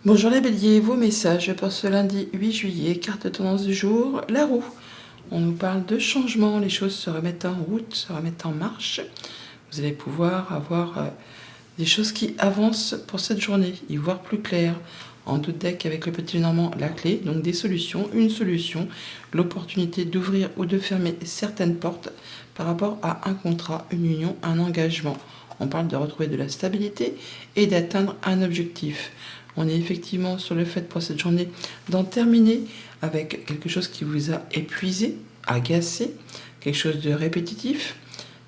Bonjour les béliers, vos messages pour ce lundi 8 juillet, carte de tendance du jour, la roue. On nous parle de changement, les choses se remettent en route, se remettent en marche. Vous allez pouvoir avoir des choses qui avancent pour cette journée, y voir plus clair. En doute deck avec le petit normand, la clé, donc des solutions, une solution, l'opportunité d'ouvrir ou de fermer certaines portes par rapport à un contrat, une union, un engagement. On parle de retrouver de la stabilité et d'atteindre un objectif. On est effectivement sur le fait pour cette journée d'en terminer avec quelque chose qui vous a épuisé, agacé, quelque chose de répétitif,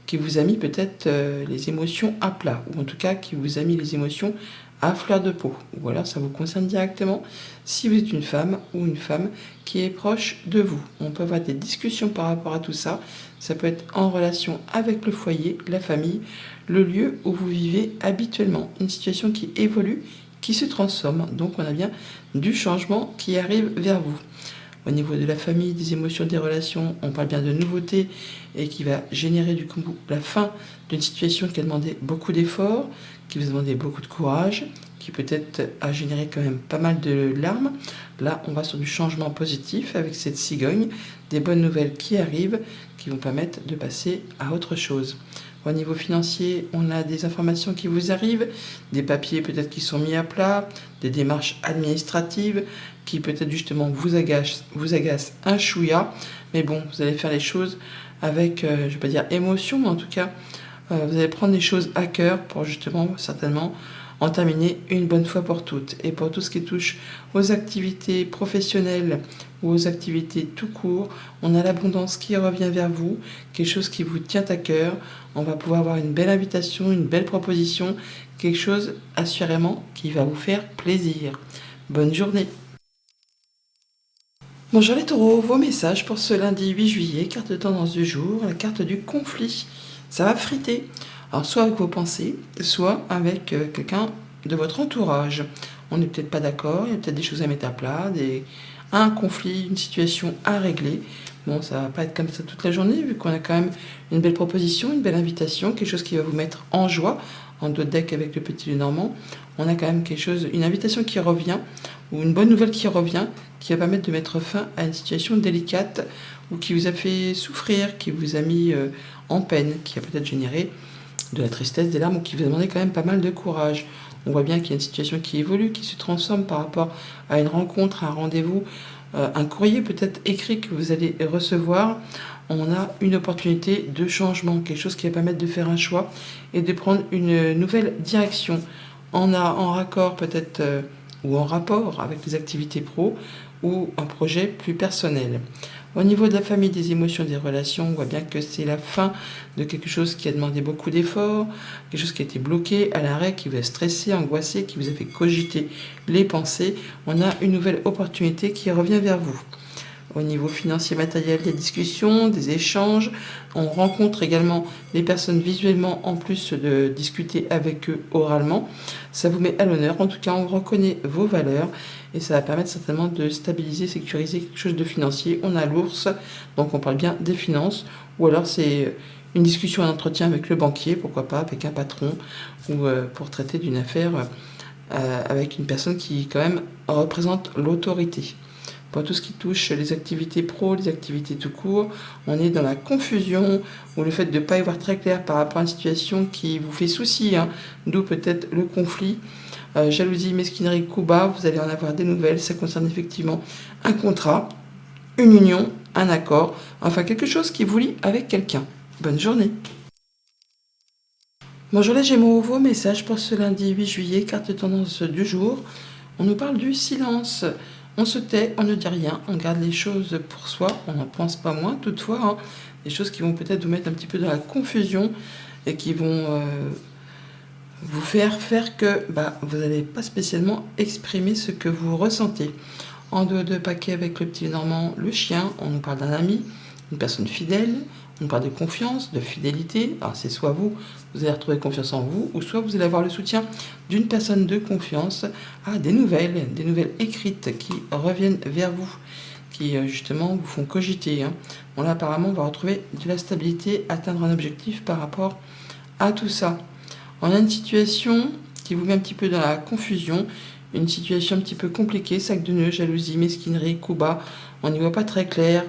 qui vous a mis peut-être les émotions à plat, ou en tout cas qui vous a mis les émotions à fleur de peau. Ou alors ça vous concerne directement si vous êtes une femme ou une femme qui est proche de vous. On peut avoir des discussions par rapport à tout ça. Ça peut être en relation avec le foyer, la famille, le lieu où vous vivez habituellement. Une situation qui évolue, qui se transforme. Donc on a bien du changement qui arrive vers vous. Au niveau de la famille, des émotions, des relations, on parle bien de nouveautés et qui va générer du coup la fin d'une situation qui a demandé beaucoup d'efforts, qui vous a demandé beaucoup de courage, qui peut-être a généré quand même pas mal de larmes. Là, on va sur du changement positif avec cette cigogne, des bonnes nouvelles qui arrivent, qui vont permettre de passer à autre chose. Au niveau financier, on a des informations qui vous arrivent, des papiers peut-être qui sont mis à plat, des démarches administratives qui peut-être justement vous agacent un chouïa. Mais bon, vous allez faire les choses avec, je ne vais pas dire émotion, mais en tout cas, vous allez prendre les choses à cœur pour justement, certainement, en terminer une bonne fois pour toutes. Et pour tout ce qui touche aux activités professionnelles ou aux activités tout court, on a l'abondance qui revient vers vous, quelque chose qui vous tient à cœur. On va pouvoir avoir une belle invitation, une belle proposition, quelque chose assurément qui va vous faire plaisir. Bonne journée. Bonjour les taureaux, vos messages pour ce lundi 8 juillet, carte de tendance du jour, la carte du conflit. Ça va friter. Alors soit avec vos pensées, soit avec quelqu'un de votre entourage. On n'est peut-être pas d'accord, il y a peut-être des choses à mettre à plat, un conflit, une situation à régler. Bon, ça va pas être comme ça toute la journée, vu qu'on a quand même une belle proposition, une belle invitation, quelque chose qui va vous mettre en joie. En dos de deck avec le petit Normand, on a quand même quelque chose, une invitation qui revient, ou une bonne nouvelle qui revient, qui va permettre de mettre fin à une situation délicate, ou qui vous a fait souffrir, qui vous a mis en peine, qui a peut-être généré de la tristesse, des larmes, ou qui vous a demandé quand même pas mal de courage. On voit bien qu'il y a une situation qui évolue, qui se transforme par rapport à une rencontre, un rendez-vous, un courrier peut-être écrit que vous allez recevoir. On a une opportunité de changement, quelque chose qui va permettre de faire un choix et de prendre une nouvelle direction. En raccord peut-être ou en rapport avec les activités pro ou un projet plus personnel. Au niveau de la famille, des émotions, des relations, on voit bien que c'est la fin de quelque chose qui a demandé beaucoup d'efforts, quelque chose qui a été bloqué à l'arrêt, qui vous a stressé, angoissé, qui vous a fait cogiter les pensées. On a une nouvelle opportunité qui revient vers vous. Au niveau financier, matériel, des discussions, des échanges. On rencontre également les personnes visuellement en plus de discuter avec eux oralement. Ça vous met à l'honneur. En tout cas, on reconnaît vos valeurs et ça va permettre certainement de stabiliser, sécuriser quelque chose de financier. On a l'ours, donc on parle bien des finances. Ou alors c'est une discussion, un entretien avec le banquier, pourquoi pas, avec un patron, ou pour traiter d'une affaire avec une personne qui quand même représente l'autorité. Pour tout ce qui touche les activités pro, les activités tout court, on est dans la confusion ou le fait de ne pas y voir très clair par rapport à une situation qui vous fait souci, d'où peut-être le conflit. Jalousie, mesquinerie, coup bas, vous allez en avoir des nouvelles. Ça concerne effectivement un contrat, une union, un accord, enfin quelque chose qui vous lie avec quelqu'un. Bonne journée. Bonjour les Gémeaux, vos messages pour ce lundi 8 juillet, carte de tendance du jour. On nous parle du silence. On se tait, on ne dit rien, on garde les choses pour soi, on n'en pense pas moins. Toutefois, des choses qui vont peut-être vous mettre un petit peu dans la confusion et qui vont vous faire que vous n'allez pas spécialement exprimer ce que vous ressentez. En dehors de paquet avec le petit Normand, le chien, on nous parle d'un ami, une personne fidèle, on parle de confiance, de fidélité. Alors c'est soit vous allez retrouver confiance en vous, ou soit vous allez avoir le soutien d'une personne de confiance. Des nouvelles écrites qui reviennent vers vous, qui justement vous font cogiter. Bon là apparemment on va retrouver de la stabilité, atteindre un objectif par rapport à tout ça. On a une situation qui vous met un petit peu dans la confusion, une situation un petit peu compliquée, sac de nœuds, jalousie, mesquinerie, coup bas. On n'y voit pas très clair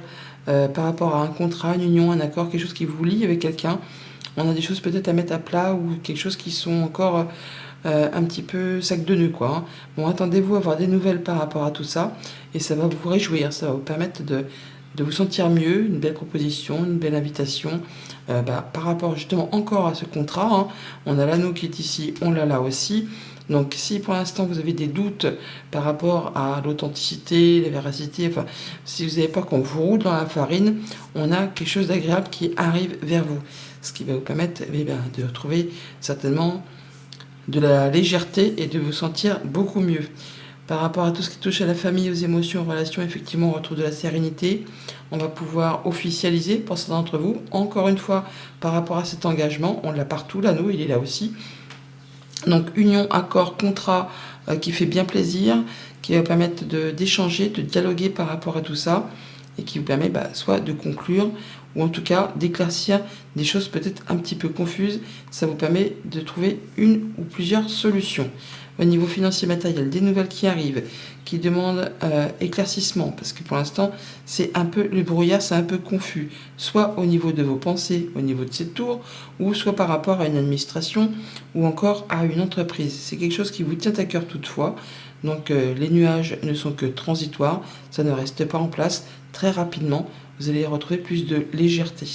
par rapport à un contrat, une union, un accord, quelque chose qui vous lie avec quelqu'un. On a des choses peut-être à mettre à plat ou quelque chose qui sont encore un petit peu sac de nœuds, quoi. Hein. Bon, attendez-vous à avoir des nouvelles par rapport à tout ça et ça va vous réjouir, ça va vous permettre de vous sentir mieux, une belle proposition, une belle invitation par rapport justement encore à ce contrat. Hein. On a l'anneau qui est ici, on l'a là aussi. Donc si pour l'instant vous avez des doutes par rapport à l'authenticité, la véracité, enfin si vous avez peur qu'on vous roule dans la farine, on a quelque chose d'agréable qui arrive vers vous. Ce qui va vous permettre de retrouver certainement de la légèreté et de vous sentir beaucoup mieux. Par rapport à tout ce qui touche à la famille, aux émotions, aux relations, effectivement, on retrouve de la sérénité. On va pouvoir officialiser pour certains d'entre vous. Encore une fois, par rapport à cet engagement, on l'a partout, l'anneau, il est là aussi. Donc, union, accord, contrat qui fait bien plaisir, qui va permettre d'échanger, de dialoguer par rapport à tout ça, et qui vous permet soit de conclure, ou en tout cas d'éclaircir des choses peut-être un petit peu confuses. Ça vous permet de trouver une ou plusieurs solutions. Au niveau financier matériel, des nouvelles qui arrivent, qui demandent éclaircissement, parce que pour l'instant, c'est un peu le brouillard, c'est un peu confus, soit au niveau de vos pensées, au niveau de ces tours, ou soit par rapport à une administration, ou encore à une entreprise. C'est quelque chose qui vous tient à cœur toutefois, donc les nuages ne sont que transitoires, ça ne reste pas en place. Très rapidement, vous allez retrouver plus de légèreté.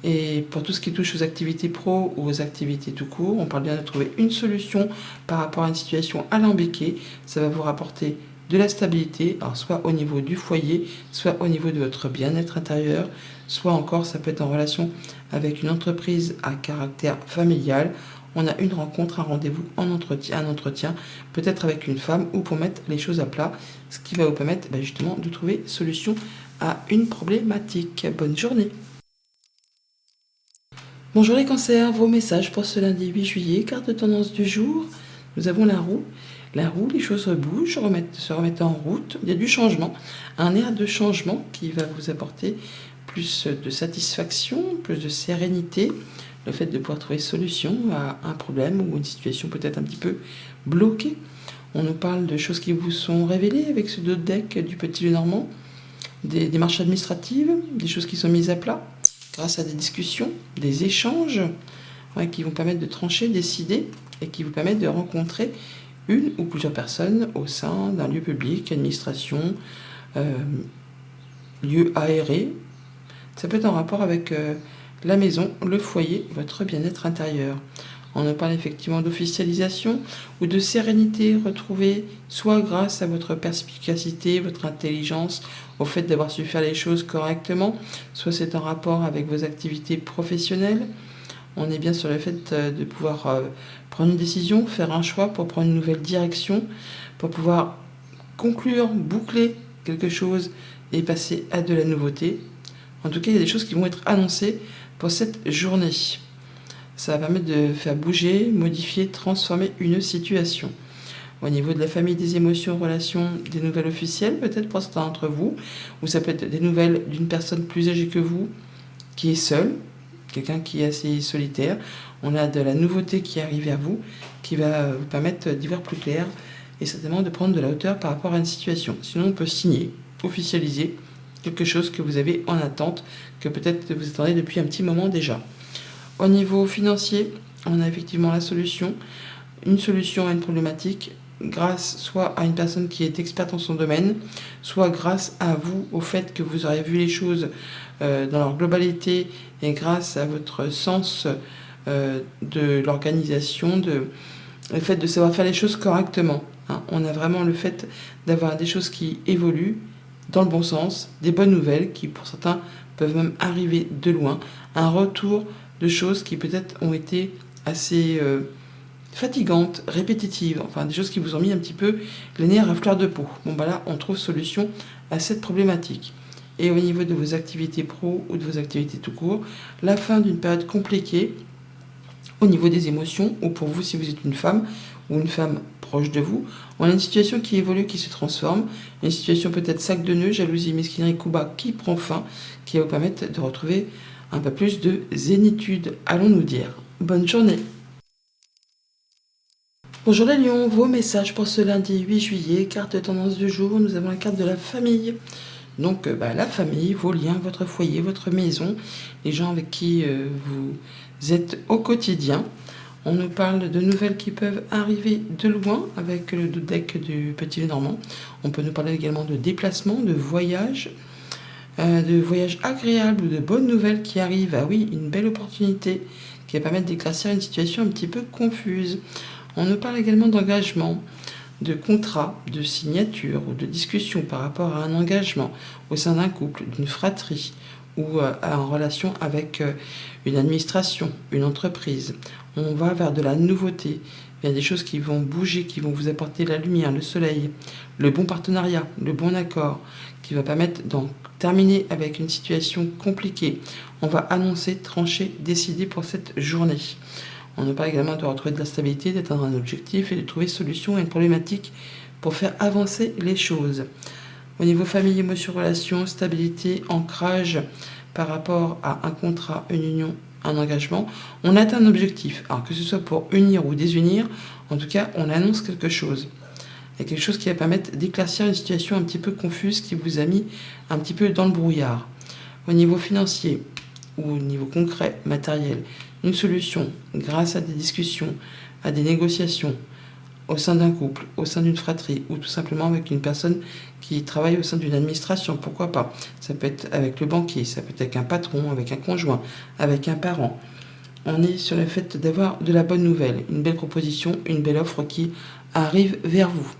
Et pour tout ce qui touche aux activités pro ou aux activités tout court, on parle bien de trouver une solution par rapport à une situation alambiquée. Ça va vous rapporter de la stabilité, alors soit au niveau du foyer, soit au niveau de votre bien-être intérieur, soit encore ça peut être en relation avec une entreprise à caractère familial. On a une rencontre, un rendez-vous, un entretien, peut-être avec une femme ou pour mettre les choses à plat, ce qui va vous permettre justement de trouver solution à une problématique. Bonne journée. Bonjour les cancers, vos messages pour ce lundi 8 juillet, carte de tendance du jour. Nous avons la roue. La roue, les choses bougent, se remettent en route. Il y a du changement, un air de changement qui va vous apporter plus de satisfaction, plus de sérénité. Le fait de pouvoir trouver solution à un problème ou une situation peut-être un petit peu bloquée. On nous parle de choses qui vous sont révélées avec ce dos de deck du Petit Lenormand, des démarches administratives, des choses qui sont mises à plat grâce à des discussions, des échanges qui vont permettre de trancher, décider et qui vous permettent de rencontrer une ou plusieurs personnes au sein d'un lieu public, administration, lieu aéré. Ça peut être en rapport avec la maison, le foyer, votre bien-être intérieur. On en parle effectivement d'officialisation ou de sérénité retrouvée, soit grâce à votre perspicacité, votre intelligence, au fait d'avoir su faire les choses correctement, soit c'est en rapport avec vos activités professionnelles. On est bien sur le fait de pouvoir prendre une décision, faire un choix pour prendre une nouvelle direction, pour pouvoir conclure, boucler quelque chose et passer à de la nouveauté. En tout cas, il y a des choses qui vont être annoncées pour cette journée. Ça va permettre de faire bouger, modifier, transformer une situation. Au niveau de la famille, des émotions, relations, des nouvelles officielles, peut-être pour certains d'entre vous, ou ça peut être des nouvelles d'une personne plus âgée que vous, qui est seule, quelqu'un qui est assez solitaire. On a de la nouveauté qui arrive vers vous, qui va vous permettre d'y voir plus clair, et certainement de prendre de la hauteur par rapport à une situation. Sinon, on peut signer, officialiser quelque chose que vous avez en attente, que peut-être vous attendez depuis un petit moment déjà. Au niveau financier, on a effectivement la solution, une solution à une problématique, grâce soit à une personne qui est experte en son domaine, soit grâce à vous, au fait que vous aurez vu les choses dans leur globalité et grâce à votre sens de l'organisation, le fait de savoir faire les choses correctement. Hein. On a vraiment le fait d'avoir des choses qui évoluent dans le bon sens, des bonnes nouvelles qui pour certains peuvent même arriver de loin, un retour de choses qui peut-être ont été assez fatigantes, répétitives, enfin des choses qui vous ont mis un petit peu les nerfs à fleur de peau. Bon là, on trouve solution à cette problématique. Et au niveau de vos activités pro ou de vos activités tout court, la fin d'une période compliquée au niveau des émotions, ou pour vous si vous êtes une femme ou une femme proche de vous, on a une situation qui évolue, qui se transforme, une situation peut-être sac de nœuds, jalousie, mesquinerie, coup bas qui prend fin, qui va vous permettre de retrouver un peu plus de zénitude, allons-nous dire. Bonne journée. Bonjour les lions, vos messages pour ce lundi 8 juillet, carte tendance du jour, nous avons la carte de la famille. Donc la famille, vos liens, votre foyer, votre maison, les gens avec qui vous êtes au quotidien. On nous parle de nouvelles qui peuvent arriver de loin avec le deck du Petit Lenormand. On peut nous parler également de déplacements, de voyages agréables ou de bonnes nouvelles qui arrivent. Ah oui, une belle opportunité qui va permettre d'éclaircir une situation un petit peu confuse. On nous parle également d'engagement, de contrat, de signature ou de discussion par rapport à un engagement au sein d'un couple, d'une fratrie ou en relation avec une administration, une entreprise. On va vers de la nouveauté, vers des choses qui vont bouger, qui vont vous apporter la lumière, le soleil, le bon partenariat, le bon accord, qui va permettre d'en terminer avec une situation compliquée. On va annoncer, trancher, décider pour cette journée. On nous parle également de retrouver de la stabilité, d'atteindre un objectif et de trouver solution à une problématique pour faire avancer les choses. Au niveau famille, émotions, relations, stabilité, ancrage par rapport à un contrat, une union, un engagement, on atteint un objectif. Alors que ce soit pour unir ou désunir, en tout cas, on annonce quelque chose. Il y a quelque chose qui va permettre d'éclaircir une situation un petit peu confuse qui vous a mis un petit peu dans le brouillard. Au niveau financier ou au niveau concret, matériel, une solution grâce à des discussions, à des négociations au sein d'un couple, au sein d'une fratrie ou tout simplement avec une personne qui travaille au sein d'une administration, pourquoi pas. Ça peut être avec le banquier, ça peut être avec un patron, avec un conjoint, avec un parent. On est sur le fait d'avoir de la bonne nouvelle, une belle proposition, une belle offre qui arrive vers vous.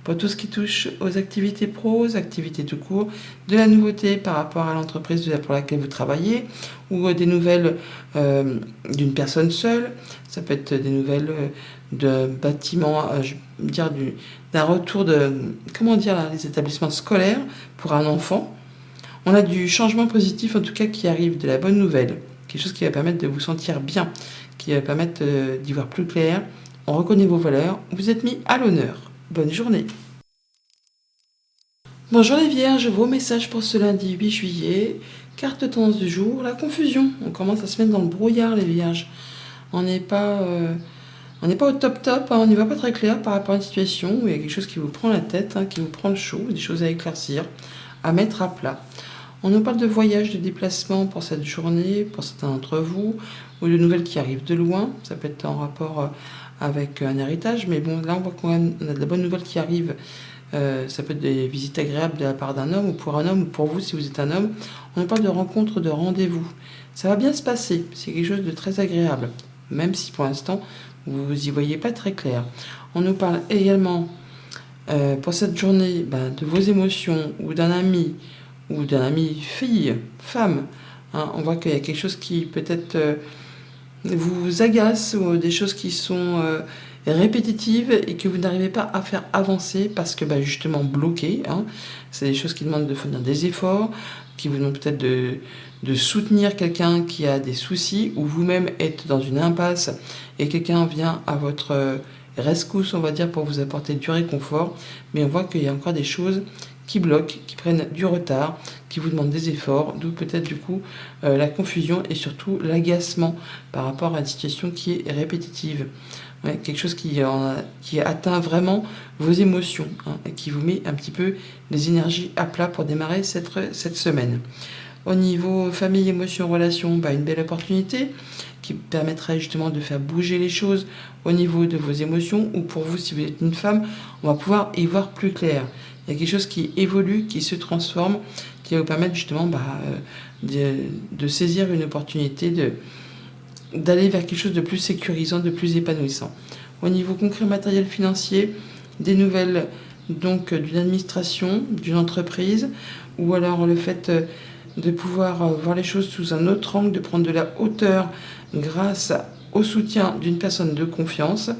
Pour tout ce qui touche aux activités pro, aux activités tout court, de la nouveauté par rapport à l'entreprise pour laquelle vous travaillez, ou des nouvelles d'une personne seule, ça peut être des nouvelles de bâtiments, d'un retour les établissements scolaires pour un enfant. On a du changement positif en tout cas qui arrive, de la bonne nouvelle, quelque chose qui va permettre de vous sentir bien, qui va permettre d'y voir plus clair. On reconnaît vos valeurs, vous êtes mis à l'honneur. Bonne journée. Bonjour les vierges, vos messages pour ce lundi 8 juillet. Carte tendance du jour, la confusion. On commence à se mettre dans le brouillard les vierges. On n'est pas au top, on n'y va pas très clair par rapport à une situation où il y a quelque chose qui vous prend la tête, qui vous prend le chaud, des choses à éclaircir, à mettre à plat. On nous parle de voyage, de déplacement pour cette journée, pour certains d'entre vous, ou de nouvelles qui arrivent de loin. Ça peut être en rapport avec un héritage, mais bon, là on voit qu'on a de la bonne nouvelle qui arrive. Ça peut être des visites agréables de la part d'un homme, ou pour un homme, ou pour vous si vous êtes un homme. On nous parle de rencontres, de rendez-vous. Ça va bien se passer, c'est quelque chose de très agréable, même si pour l'instant vous n'y voyez pas très clair. On nous parle également pour cette journée de vos émotions, ou d'un ami fille, femme. On voit qu'il y a quelque chose qui peut-être vous agace, ou des choses qui sont répétitives et que vous n'arrivez pas à faire avancer parce que justement bloqué. C'est des choses qui demandent de fournir des efforts, qui vous demandent peut-être de soutenir quelqu'un qui a des soucis, ou vous-même êtes dans une impasse et quelqu'un vient à votre rescousse, on va dire, pour vous apporter du réconfort. Mais on voit qu'il y a encore des choses qui bloquent, qui prennent du retard, qui vous demandent des efforts, d'où peut-être du coup la confusion et surtout l'agacement par rapport à une situation qui est répétitive. Quelque chose qui atteint vraiment vos émotions, et qui vous met un petit peu les énergies à plat pour démarrer cette semaine. Au niveau famille, émotions, relations, une belle opportunité qui permettrait justement de faire bouger les choses au niveau de vos émotions, ou pour vous, si vous êtes une femme, on va pouvoir y voir plus clair. Il y a quelque chose qui évolue, qui se transforme, qui va vous permettre justement de saisir une opportunité, d'aller vers quelque chose de plus sécurisant, de plus épanouissant. Au niveau concret, matériel, financier, des nouvelles donc d'une administration, d'une entreprise, ou alors le fait de pouvoir voir les choses sous un autre angle, de prendre de la hauteur grâce au soutien d'une personne de confiance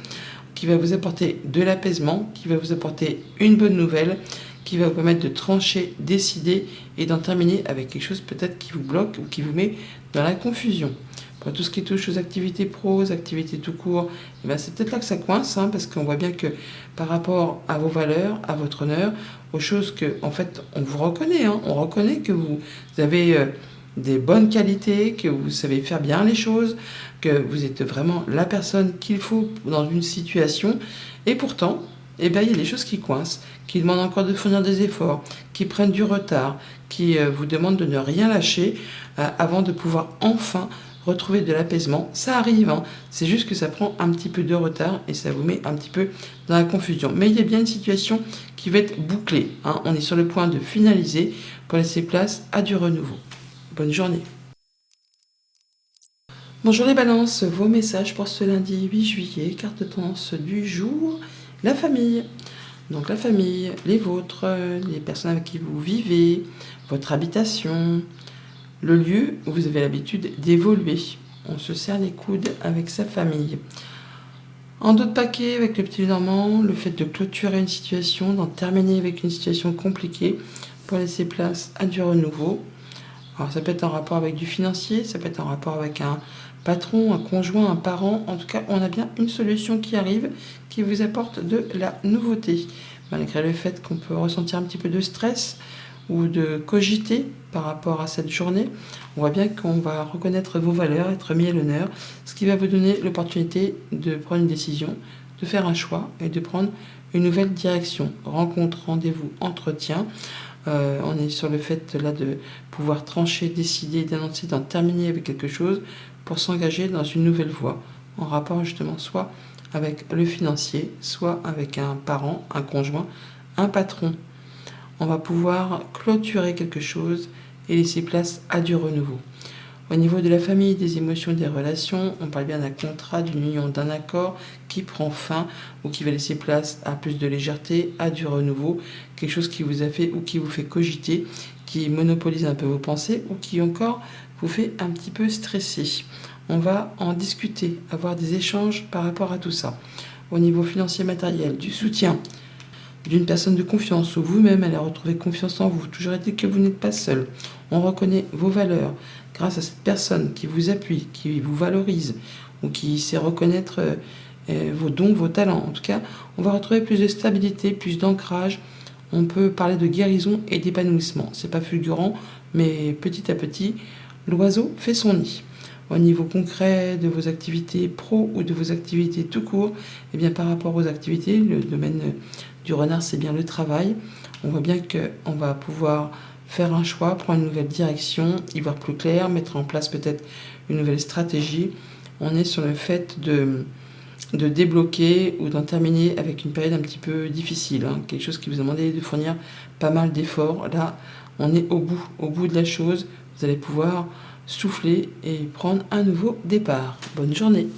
qui va vous apporter de l'apaisement, qui va vous apporter une bonne nouvelle, qui va vous permettre de trancher, décider et d'en terminer avec quelque chose peut-être qui vous bloque ou qui vous met dans la confusion. Pour tout ce qui touche aux activités pro, aux activités tout court, c'est peut-être là que ça coince, parce qu'on voit bien que par rapport à vos valeurs, à votre honneur, aux choses que, en fait, on vous reconnaît, on reconnaît que vous avez des bonnes qualités, que vous savez faire bien les choses, que vous êtes vraiment la personne qu'il faut dans une situation. Et pourtant, il y a des choses qui coincent, qui demandent encore de fournir des efforts, qui prennent du retard, qui vous demandent de ne rien lâcher avant de pouvoir enfin retrouver de l'apaisement. Ça arrive, hein. C'est juste que ça prend un petit peu de retard et ça vous met un petit peu dans la confusion. Mais il y a bien une situation qui va être bouclée, hein. On est sur le point de finaliser pour laisser place à du renouveau. Bonne journée. Bonjour les balances, vos messages pour ce lundi 8 juillet, carte de tendance du jour, la famille. Donc la famille, les vôtres, les personnes avec qui vous vivez, votre habitation, le lieu où vous avez l'habitude d'évoluer. On se serre les coudes avec sa famille. En dos de paquet, avec le petit Normand, le fait de clôturer une situation, d'en terminer avec une situation compliquée pour laisser place à du renouveau. Alors ça peut être en rapport avec du financier, ça peut être en rapport avec un patron, un conjoint, un parent. En tout cas, on a bien une solution qui arrive, qui vous apporte de la nouveauté. Malgré le fait qu'on peut ressentir un petit peu de stress ou de cogiter par rapport à cette journée, on voit bien qu'on va reconnaître vos valeurs, être mis à l'honneur, ce qui va vous donner l'opportunité de prendre une décision, de faire un choix et de prendre une nouvelle direction. Rencontre, rendez-vous, entretien. On est sur le fait là de pouvoir trancher, décider, d'annoncer, d'en terminer avec quelque chose pour s'engager dans une nouvelle voie, en rapport justement soit avec le financier, soit avec un parent, un conjoint, un patron. On va pouvoir clôturer quelque chose et laisser place à du renouveau. Au niveau de la famille, des émotions, des relations, on parle bien d'un contrat, d'une union, d'un accord qui prend fin ou qui va laisser place à plus de légèreté, à du renouveau, quelque chose qui vous a fait ou qui vous fait cogiter, qui monopolise un peu vos pensées ou qui encore vous fait un petit peu stresser. On va en discuter, avoir des échanges par rapport à tout ça. Au niveau financier, matériel, du soutien, d'une personne de confiance ou vous-même allez retrouver confiance en vous. Toujours est-il que vous n'êtes pas seul. On reconnaît vos valeurs grâce à cette personne qui vous appuie, qui vous valorise ou qui sait reconnaître vos dons, vos talents. En tout cas, on va retrouver plus de stabilité, plus d'ancrage. On peut parler de guérison et d'épanouissement. C'est pas fulgurant, mais petit à petit, l'oiseau fait son nid. Au niveau concret de vos activités pro ou de vos activités tout court, eh bien par rapport aux activités, le domaine du renard, c'est bien le travail. On voit bien qu'on va pouvoir faire un choix, prendre une nouvelle direction, y voir plus clair, mettre en place peut-être une nouvelle stratégie. On est sur le fait de débloquer ou d'en terminer avec une période un petit peu difficile, hein, quelque chose qui vous a demandé de fournir pas mal d'efforts. Là, on est au bout de la chose. Vous allez pouvoir souffler et prendre un nouveau départ. Bonne journée.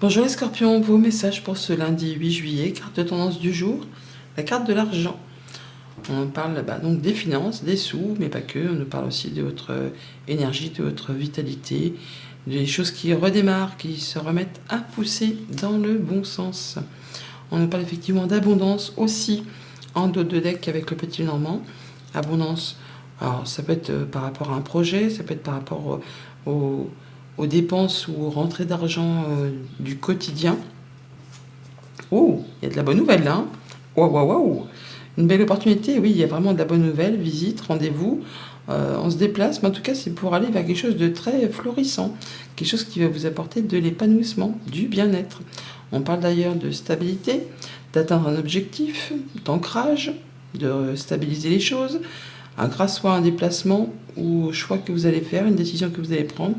Bonjour les scorpions, vos messages pour ce lundi 8 juillet, carte de tendance du jour, la carte de l'argent. On parle donc des finances, des sous, mais pas que. On nous parle aussi de votre énergie, de votre vitalité, des choses qui redémarrent, qui se remettent à pousser dans le bon sens. On nous parle effectivement d'abondance aussi en dos de deck avec le petit Normand. Abondance, alors ça peut être par rapport à un projet, ça peut être par rapport aux dépenses ou aux rentrées d'argent du quotidien. Oh, il y a de la bonne nouvelle là, hein. Waouh, waouh, waouh. Une belle opportunité, oui, il y a vraiment de la bonne nouvelle, visite, rendez-vous, on se déplace, mais en tout cas c'est pour aller vers quelque chose de très florissant, quelque chose qui va vous apporter de l'épanouissement, du bien-être. On parle d'ailleurs de stabilité, d'atteindre un objectif, d'ancrage, de stabiliser les choses, grâce soit à un déplacement ou au choix que vous allez faire, une décision que vous allez prendre,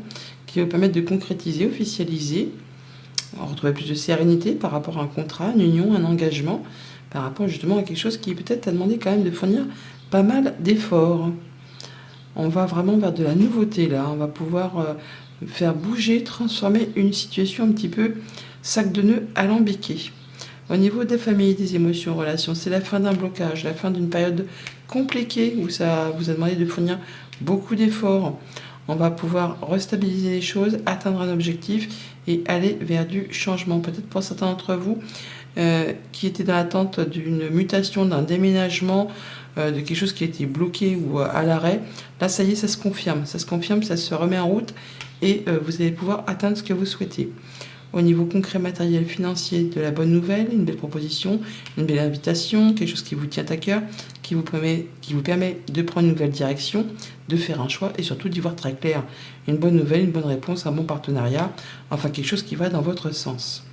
qui va vous permettre de concrétiser, officialiser, retrouver plus de sérénité par rapport à un contrat, une union, un engagement, par rapport justement à quelque chose qui peut-être a demandé quand même de fournir pas mal d'efforts. On va vraiment vers de la nouveauté là, on va pouvoir faire bouger, transformer une situation un petit peu sac de nœuds alambiqué. Au niveau des familles, des émotions, relations, c'est la fin d'un blocage, la fin d'une période compliquée où ça vous a demandé de fournir beaucoup d'efforts. On va pouvoir restabiliser les choses, atteindre un objectif et aller vers du changement. Peut-être pour certains d'entre vous qui étaient dans l'attente d'une mutation, d'un déménagement, de quelque chose qui a été bloqué ou à l'arrêt. Là, ça y est, ça se confirme, ça se remet en route et vous allez pouvoir atteindre ce que vous souhaitez. Au niveau concret, matériel, financier, de la bonne nouvelle, une belle proposition, une belle invitation, quelque chose qui vous tient à cœur, qui vous permet de prendre une nouvelle direction, de faire un choix et surtout d'y voir très clair. Une bonne nouvelle, une bonne réponse, un bon partenariat, enfin quelque chose qui va dans votre sens.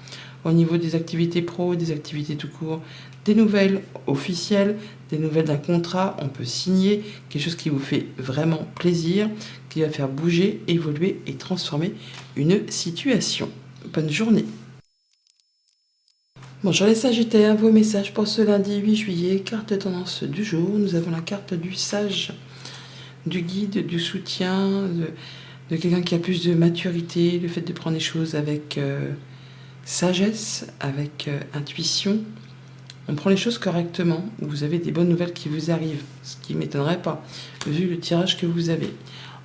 Au niveau des activités pro, des activités tout court, des nouvelles officielles, des nouvelles d'un contrat, on peut signer, quelque chose qui vous fait vraiment plaisir, qui va faire bouger, évoluer et transformer une situation. Bonne journée. Bonjour les Sagittaires, vos messages pour ce lundi 8 juillet, carte de tendance du jour. Nous avons la carte du sage, du guide, du soutien, de quelqu'un qui a plus de maturité, le fait de prendre les choses avec sagesse, avec intuition. On prend les choses correctement, vous avez des bonnes nouvelles qui vous arrivent, ce qui ne m'étonnerait pas, vu le tirage que vous avez.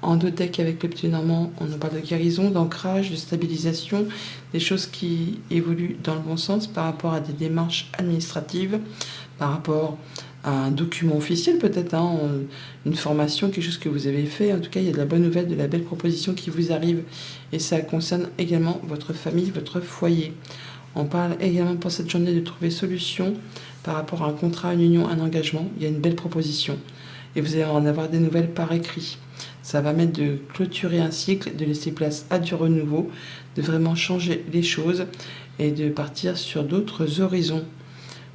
En deux decks avec le petit Normand, on nous parle de guérison, d'ancrage, de stabilisation, des choses qui évoluent dans le bon sens par rapport à des démarches administratives, par rapport à un document officiel peut-être, une formation, quelque chose que vous avez fait. En tout cas, il y a de la bonne nouvelle, de la belle proposition qui vous arrive. Et ça concerne également votre famille, votre foyer. On parle également pour cette journée de trouver solution par rapport à un contrat, une union, un engagement. Il y a une belle proposition. Et vous allez en avoir des nouvelles par écrit. Ça va mettre de clôturer un cycle, de laisser place à du renouveau, de vraiment changer les choses et de partir sur d'autres horizons.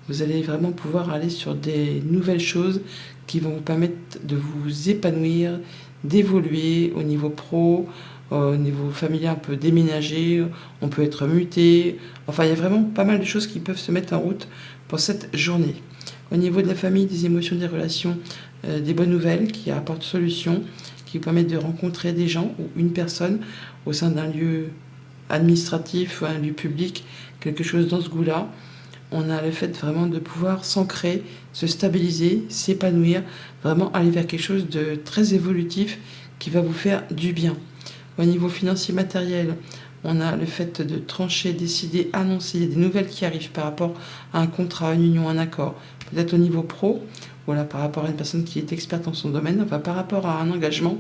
Vous allez vraiment pouvoir aller sur des nouvelles choses qui vont vous permettre de vous épanouir, d'évoluer au niveau pro, au niveau familial, on peut déménager, on peut être muté. Enfin, il y a vraiment pas mal de choses qui peuvent se mettre en route pour cette journée. Au niveau de la famille, des émotions, des relations, des bonnes nouvelles qui apportent solution, qui vous permettent de rencontrer des gens ou une personne au sein d'un lieu administratif ou un lieu public, quelque chose dans ce goût-là. On a le fait vraiment de pouvoir s'ancrer, se stabiliser, s'épanouir, vraiment aller vers quelque chose de très évolutif qui va vous faire du bien. Au niveau financier matériel, on a le fait de trancher, décider, annoncer des nouvelles qui arrivent par rapport à un contrat, une union, un accord. Peut-être au niveau pro, voilà, par rapport à une personne qui est experte dans son domaine, enfin par rapport à un engagement,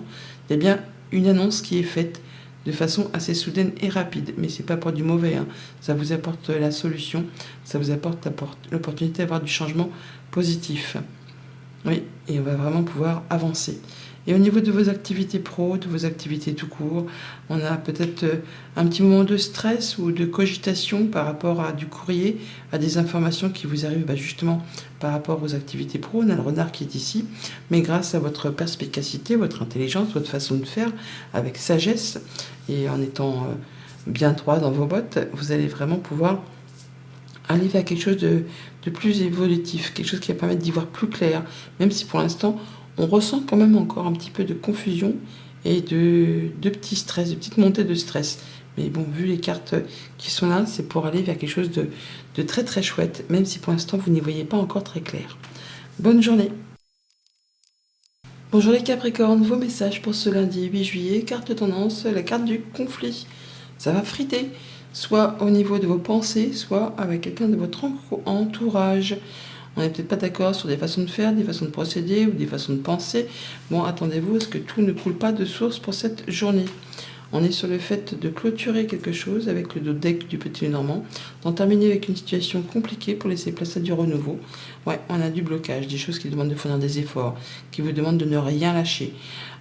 il y a bien une annonce qui est faite de façon assez soudaine et rapide. Mais c'est pas pour du mauvais, ça vous apporte la solution, ça vous apporte l'opportunité d'avoir du changement positif. Oui, et on va vraiment pouvoir avancer. Et au niveau de vos activités pro, de vos activités tout court, on a peut-être un petit moment de stress ou de cogitation par rapport à du courrier, à des informations qui vous arrivent justement par rapport aux activités pro. On a le renard qui est ici, mais grâce à votre perspicacité, votre intelligence, votre façon de faire, avec sagesse et en étant bien droit dans vos bottes, vous allez vraiment pouvoir aller vers quelque chose de plus évolutif, quelque chose qui va permettre d'y voir plus clair, même si pour l'instant, on ressent quand même encore un petit peu de confusion et de petits stress, de petites montées de stress. Mais bon, vu les cartes qui sont là, c'est pour aller vers quelque chose de très très chouette, même si pour l'instant, vous n'y voyez pas encore très clair. Bonne journée. Bonjour les Capricornes, vos messages pour ce lundi 8 juillet, carte de tendance, la carte du conflit. Ça va friter, soit au niveau de vos pensées, soit avec quelqu'un de votre entourage. On n'est peut-être pas d'accord sur des façons de faire, des façons de procéder ou des façons de penser. Bon, attendez-vous à ce que tout ne coule pas de source pour cette journée. On est sur le fait de clôturer quelque chose avec le deck du petit Normand, d'en terminer avec une situation compliquée pour laisser place à du renouveau. Ouais, on a du blocage, des choses qui demandent de fournir des efforts, qui vous demandent de ne rien lâcher.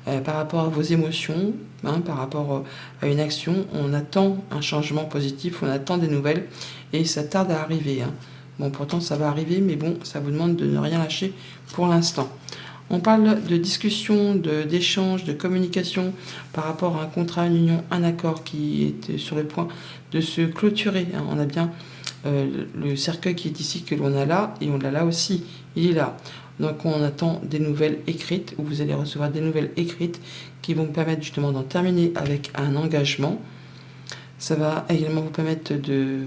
Par rapport à vos émotions, par rapport à une action, on attend un changement positif, on attend des nouvelles et ça tarde à arriver. Bon, pourtant ça va arriver, mais bon, ça vous demande de ne rien lâcher pour l'instant. On parle de discussion, d'échange, de communication par rapport à un contrat, une union, un accord qui est sur le point de se clôturer. On a bien le cercueil qui est ici que l'on a là, et on l'a là aussi, il est là. Donc on attend des nouvelles écrites, ou vous allez recevoir des nouvelles écrites qui vont vous permettre justement d'en terminer avec un engagement. Ça va également vous permettre de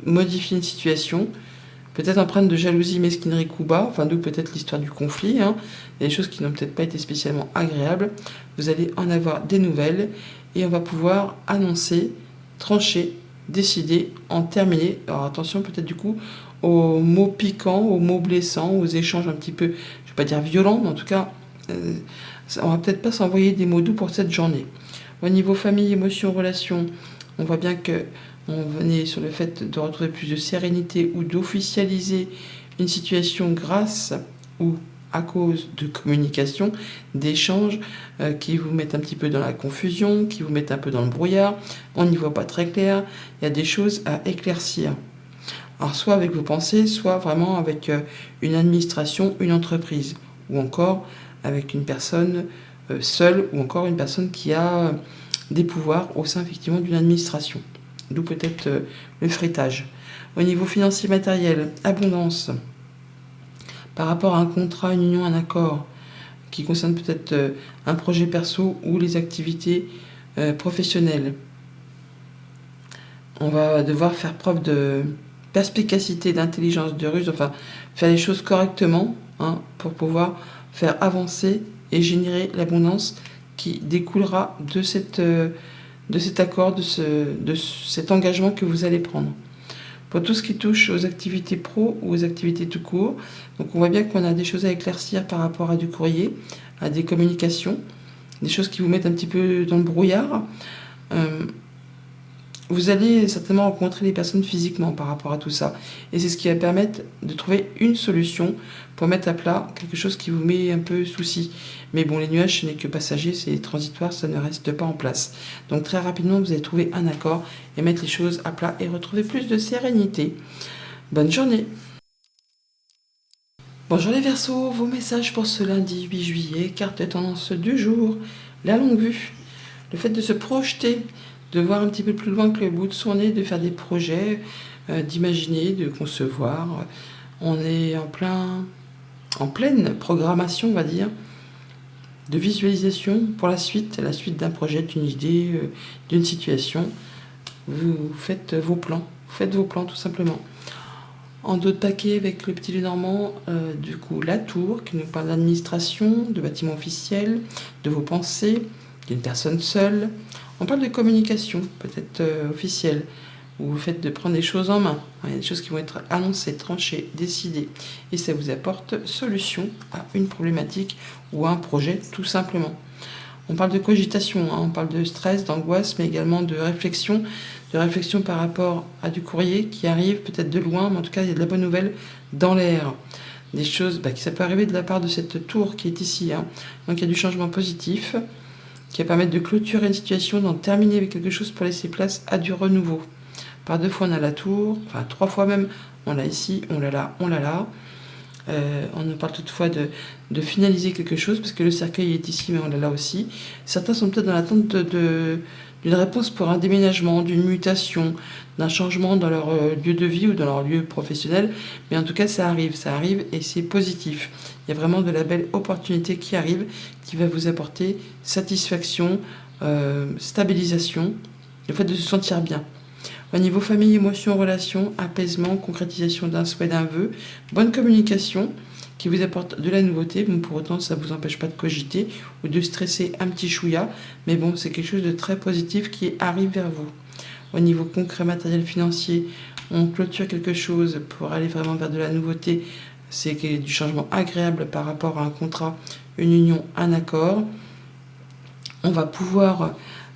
modifier une situation, peut-être empreinte de jalousie, mesquinerie, coup bas, enfin d'où peut-être l'histoire du conflit. Il y a des choses qui n'ont peut-être pas été spécialement agréables. Vous allez en avoir des nouvelles et on va pouvoir annoncer, trancher, décider, en terminer. Alors attention peut-être du coup aux mots piquants, aux mots blessants, aux échanges un petit peu, je ne vais pas dire violents, mais en tout cas, on va peut-être pas s'envoyer des mots doux pour cette journée. Au niveau famille, émotions, relations, on voit bien que On est sur le fait de retrouver plus de sérénité ou d'officialiser une situation grâce ou à cause de communication, d'échanges qui vous mettent un petit peu dans la confusion, qui vous mettent un peu dans le brouillard, on n'y voit pas très clair, il y a des choses à éclaircir. Alors soit avec vos pensées, soit vraiment avec une administration, une entreprise, ou encore avec une personne seule, ou encore une personne qui a des pouvoirs au sein effectivement d'une administration. D'où peut-être le freitage. Au niveau financier matériel, abondance. Par rapport à un contrat, une union, un accord qui concerne peut-être un projet perso ou les activités professionnelles. On va devoir faire preuve de perspicacité, d'intelligence, de ruse, enfin faire les choses correctement pour pouvoir faire avancer et générer l'abondance qui découlera de cet accord, de cet engagement que vous allez prendre. Pour tout ce qui touche aux activités pro ou aux activités tout court, donc on voit bien qu'on a des choses à éclaircir par rapport à du courrier, à des communications, des choses qui vous mettent un petit peu dans le brouillard. Vous allez certainement rencontrer les personnes physiquement par rapport à tout ça. Et c'est ce qui va permettre de trouver une solution pour mettre à plat quelque chose qui vous met un peu souci. Mais bon, les nuages, ce n'est que passager, c'est transitoire, ça ne reste pas en place. Donc très rapidement, vous allez trouver un accord et mettre les choses à plat et retrouver plus de sérénité. Bonne journée. Bonjour les Verseaux, vos messages pour ce lundi 8 juillet, carte tendance du jour, la longue vue, le fait de se projeter, de voir un petit peu plus loin que le bout de son nez, de faire des projets, d'imaginer, de concevoir. On est en pleine programmation, on va dire, de visualisation pour la suite d'un projet, d'une idée, d'une situation. Vous faites vos plans tout simplement. En dos de paquet avec le petit Lenormand, du coup la tour qui nous parle d'administration, de bâtiments officiels, de vos pensées, d'une personne seule. On parle de communication, peut-être officielle, ou le fait de prendre les choses en main. Il y a des choses qui vont être annoncées, tranchées, décidées, et ça vous apporte solution à une problématique ou à un projet, tout simplement. On parle de cogitation, on parle de stress, d'angoisse, mais également de réflexion par rapport à du courrier qui arrive peut-être de loin, mais en tout cas il y a de la bonne nouvelle dans l'air. Des choses qui ça peut arriver de la part de cette tour qui est ici. Donc il y a du changement positif qui va permettre de clôturer une situation, d'en terminer avec quelque chose pour laisser place à du renouveau. Par 2 fois on a la tour, enfin 3 fois même, on l'a ici, on l'a là, on l'a là. On nous parle toutefois de finaliser quelque chose, parce que le cercueil est ici, mais on l'a là aussi. Certains sont peut-être dans l'attente d'une réponse pour un déménagement, d'une mutation, d'un changement dans leur lieu de vie ou dans leur lieu professionnel. Mais en tout cas, ça arrive et c'est positif. Il y a vraiment de la belle opportunité qui arrive, qui va vous apporter satisfaction, stabilisation, le fait de se sentir bien. Au niveau famille, émotions, relations, apaisement, concrétisation d'un souhait, d'un vœu, bonne communication qui vous apporte de la nouveauté. Bon, pour autant, ça ne vous empêche pas de cogiter ou de stresser un petit chouïa, mais bon, c'est quelque chose de très positif qui arrive vers vous. Au niveau concret, matériel, financier, on clôture quelque chose pour aller vraiment vers de la nouveauté. C'est du changement agréable par rapport à un contrat, une union, un accord. On va pouvoir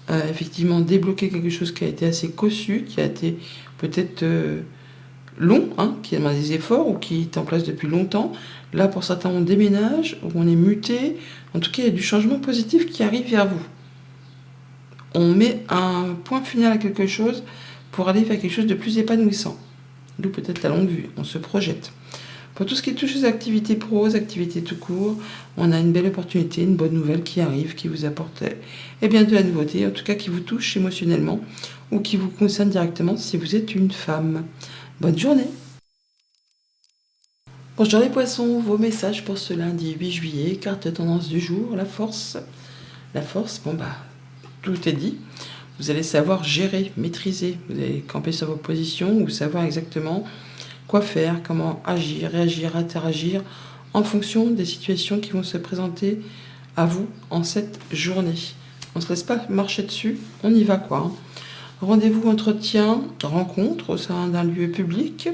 effectivement débloquer quelque chose qui a été assez cossu, qui a été peut-être long, qui a demandé des efforts ou qui est en place depuis longtemps. Là, pour certains, on déménage, ou on est muté. En tout cas, il y a du changement positif qui arrive vers vous. On met un point final à quelque chose pour aller vers quelque chose de plus épanouissant. D'où peut-être la longue vue, on se projette. Pour tout ce qui touche aux activités pro, aux activités tout court, on a une belle opportunité, une bonne nouvelle qui arrive, qui vous apporte de la nouveauté, en tout cas qui vous touche émotionnellement ou qui vous concerne directement si vous êtes une femme. Bonne journée. Bonjour les poissons, vos messages pour ce lundi 8 juillet, carte tendance du jour, la force. La force, tout est dit. Vous allez savoir gérer, maîtriser, vous allez camper sur vos positions ou savoir exactement quoi faire, comment agir, réagir, interagir en fonction des situations qui vont se présenter à vous en cette journée. On ne se laisse pas marcher dessus, on y va quoi. Rendez-vous, entretien, rencontre au sein d'un lieu public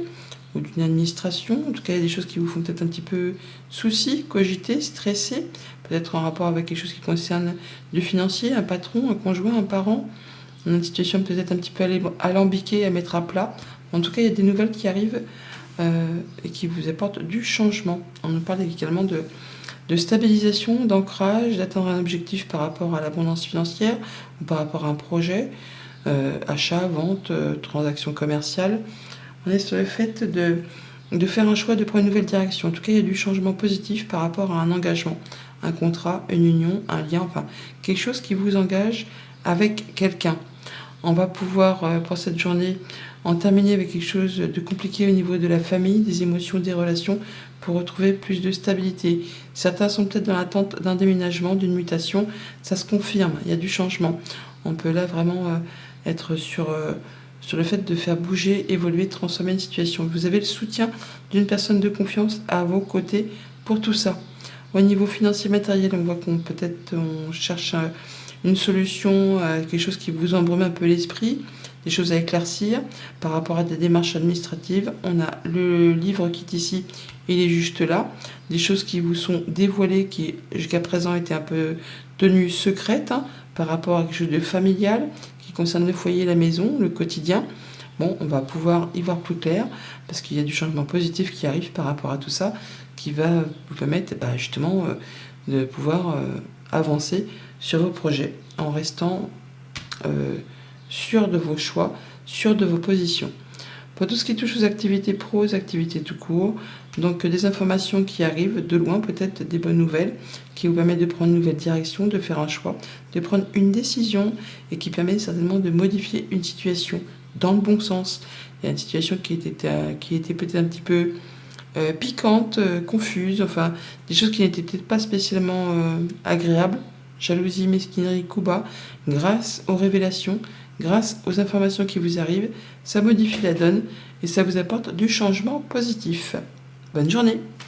ou d'une administration. En tout cas, il y a des choses qui vous font peut-être un petit peu souci, cogiter, stresser, peut-être en rapport avec quelque chose qui concerne du financier, un patron, un conjoint, un parent, On a une situation peut-être un petit peu alambiquée à mettre à plat. En tout cas, il y a des nouvelles qui arrivent et qui vous apportent du changement. On nous parle également de stabilisation, d'ancrage, d'atteindre un objectif par rapport à l'abondance financière ou par rapport à un projet, achat, vente, transaction commerciale. On est sur le fait de faire un choix, de prendre une nouvelle direction. En tout cas, il y a du changement positif par rapport à un engagement, un contrat, une union, un lien, enfin quelque chose qui vous engage avec quelqu'un. On va pouvoir, pour cette journée, en terminer avec quelque chose de compliqué au niveau de la famille, des émotions, des relations, pour retrouver plus de stabilité. Certains sont peut-être dans l'attente d'un déménagement, d'une mutation. Ça se confirme, il y a du changement. On peut là vraiment être sur le fait de faire bouger, évoluer, transformer une situation. Vous avez le soutien d'une personne de confiance à vos côtés pour tout ça. Au niveau financier matériel, on voit qu'on peut-être on cherche une solution, quelque chose qui vous embrume un peu l'esprit, des choses à éclaircir par rapport à des démarches administratives. On a le livre qui est ici, il est juste là. Des choses qui vous sont dévoilées, qui jusqu'à présent étaient un peu tenues secrètes, par rapport à quelque chose de familial, qui concerne le foyer, la maison, le quotidien. Bon, on va pouvoir y voir plus clair, parce qu'il y a du changement positif qui arrive par rapport à tout ça, qui va vous permettre justement de pouvoir avancer sur vos projets en restant sûr de vos choix, sûr de vos positions. Pour tout ce qui touche aux activités pro, aux activités tout court, donc des informations qui arrivent de loin, peut-être des bonnes nouvelles, qui vous permettent de prendre une nouvelle direction, de faire un choix, de prendre une décision et qui permet certainement de modifier une situation dans le bon sens. Il y a une situation qui était peut-être un petit peu piquante, confuse, enfin des choses qui n'étaient peut-être pas spécialement agréables. Jalousie, mesquinerie, coup bas, grâce aux révélations, grâce aux informations qui vous arrivent, ça modifie la donne et ça vous apporte du changement positif. Bonne journée!